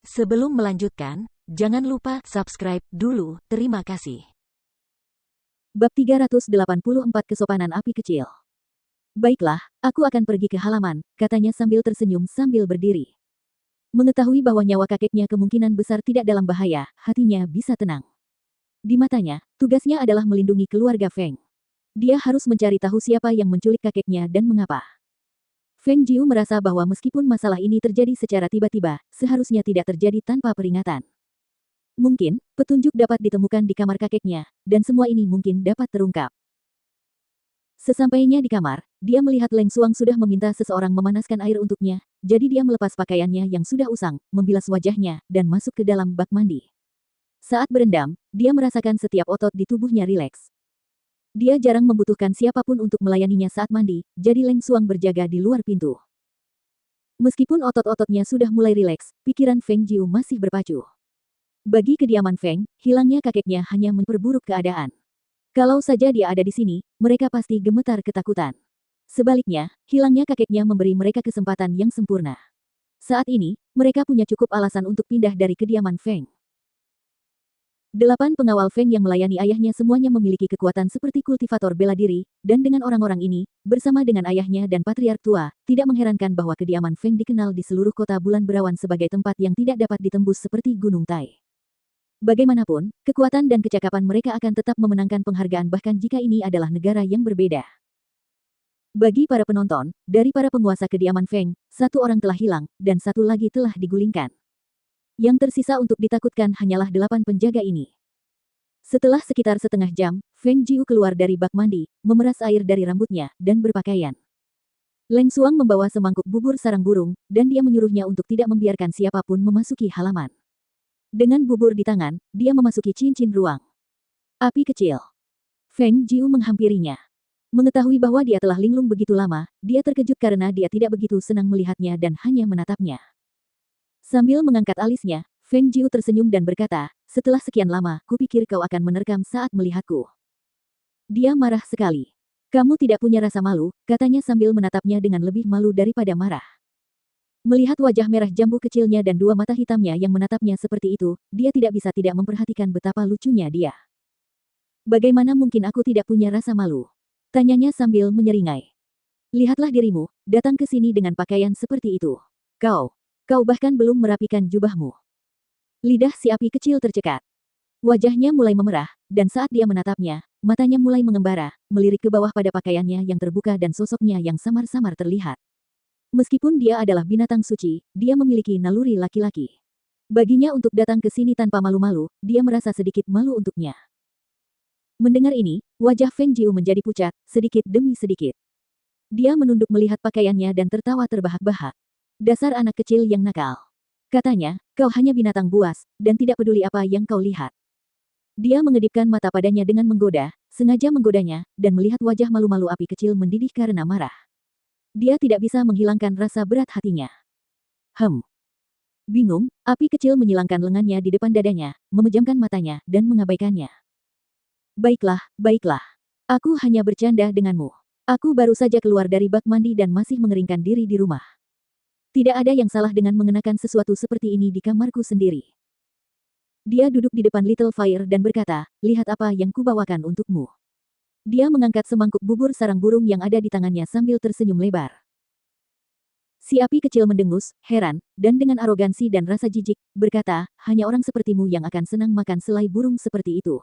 Sebelum melanjutkan, jangan lupa subscribe dulu, terima kasih. Bab 384 Kesopanan Api Kecil. Baiklah, aku akan pergi ke halaman, katanya sambil tersenyum sambil berdiri. Mengetahui bahwa nyawa kakeknya kemungkinan besar tidak dalam bahaya, hatinya bisa tenang. Di matanya, tugasnya adalah melindungi keluarga Feng. Dia harus mencari tahu siapa yang menculik kakeknya dan mengapa. Feng Jiu merasa bahwa meskipun masalah ini terjadi secara tiba-tiba, seharusnya tidak terjadi tanpa peringatan. Mungkin, petunjuk dapat ditemukan di kamar kakeknya, dan semua ini mungkin dapat terungkap. Sesampainya di kamar, dia melihat Leng Xuang sudah meminta seseorang memanaskan air untuknya, jadi dia melepas pakaiannya yang sudah usang, membilas wajahnya, dan masuk ke dalam bak mandi. Saat berendam, dia merasakan setiap otot di tubuhnya rileks. Dia jarang membutuhkan siapapun untuk melayaninya saat mandi, jadi Leng Xuang berjaga di luar pintu. Meskipun otot-ototnya sudah mulai rileks, pikiran Feng Jiu masih berpacu. Bagi kediaman Feng, hilangnya kakeknya hanya memperburuk keadaan. Kalau saja dia ada di sini, mereka pasti gemetar ketakutan. Sebaliknya, hilangnya kakeknya memberi mereka kesempatan yang sempurna. Saat ini, mereka punya cukup alasan untuk pindah dari kediaman Feng. 8 pengawal Feng yang melayani ayahnya semuanya memiliki kekuatan seperti kultivator bela diri, dan dengan orang-orang ini, bersama dengan ayahnya dan patriark tua, tidak mengherankan bahwa kediaman Feng dikenal di seluruh kota bulan berawan sebagai tempat yang tidak dapat ditembus seperti Gunung Tai. Bagaimanapun, kekuatan dan kecakapan mereka akan tetap memenangkan penghargaan bahkan jika ini adalah negara yang berbeda. Bagi para penonton, dari para penguasa kediaman Feng, satu orang telah hilang, dan satu lagi telah digulingkan. Yang tersisa untuk ditakutkan hanyalah 8 penjaga ini. Setelah sekitar setengah jam, Feng Jiu keluar dari bak mandi, memeras air dari rambutnya, dan berpakaian. Leng Xuang membawa semangkuk bubur sarang burung, dan dia menyuruhnya untuk tidak membiarkan siapapun memasuki halaman. Dengan bubur di tangan, dia memasuki cincin ruang. Api kecil. Feng Jiu menghampirinya. Mengetahui bahwa dia telah linglung begitu lama, dia terkejut karena dia tidak begitu senang melihatnya dan hanya menatapnya. Sambil mengangkat alisnya, Feng Jiu tersenyum dan berkata, "Setelah sekian lama, kupikir kau akan menerkam saat melihatku." Dia marah sekali. "Kamu tidak punya rasa malu," katanya sambil menatapnya dengan lebih malu daripada marah. Melihat wajah merah jambu kecilnya dan dua mata hitamnya yang menatapnya seperti itu, dia tidak bisa tidak memperhatikan betapa lucunya dia. "Bagaimana mungkin aku tidak punya rasa malu?" tanyanya sambil menyeringai. "Lihatlah dirimu, datang ke sini dengan pakaian seperti itu. Kau bahkan belum merapikan jubahmu." Lidah si api kecil tercekat. Wajahnya mulai memerah, dan saat dia menatapnya, matanya mulai mengembara, melirik ke bawah pada pakaiannya yang terbuka dan sosoknya yang samar-samar terlihat. Meskipun dia adalah binatang suci, dia memiliki naluri laki-laki. Baginya untuk datang ke sini tanpa malu-malu, dia merasa sedikit malu untuknya. Mendengar ini, wajah Feng Jiu menjadi pucat, sedikit demi sedikit. Dia menunduk melihat pakaiannya dan tertawa terbahak-bahak. "Dasar anak kecil yang nakal," katanya, "kau hanya binatang buas, dan tidak peduli apa yang kau lihat." Dia mengedipkan mata padanya dengan menggoda, sengaja menggodanya, dan melihat wajah malu-malu api kecil mendidih karena marah. Dia tidak bisa menghilangkan rasa berat hatinya. Bingung, api kecil menyilangkan lengannya di depan dadanya, memejamkan matanya, dan mengabaikannya. Baiklah. Aku hanya bercanda denganmu. Aku baru saja keluar dari bak mandi dan masih mengeringkan diri di rumah. Tidak ada yang salah dengan mengenakan sesuatu seperti ini di kamarku sendiri." Dia duduk di depan Little Fire dan berkata, "Lihat apa yang kubawakan untukmu." Dia mengangkat semangkuk bubur sarang burung yang ada di tangannya sambil tersenyum lebar. Si api kecil mendengus, heran, dan dengan arogansi dan rasa jijik, berkata, "Hanya orang sepertimu yang akan senang makan selai burung seperti itu."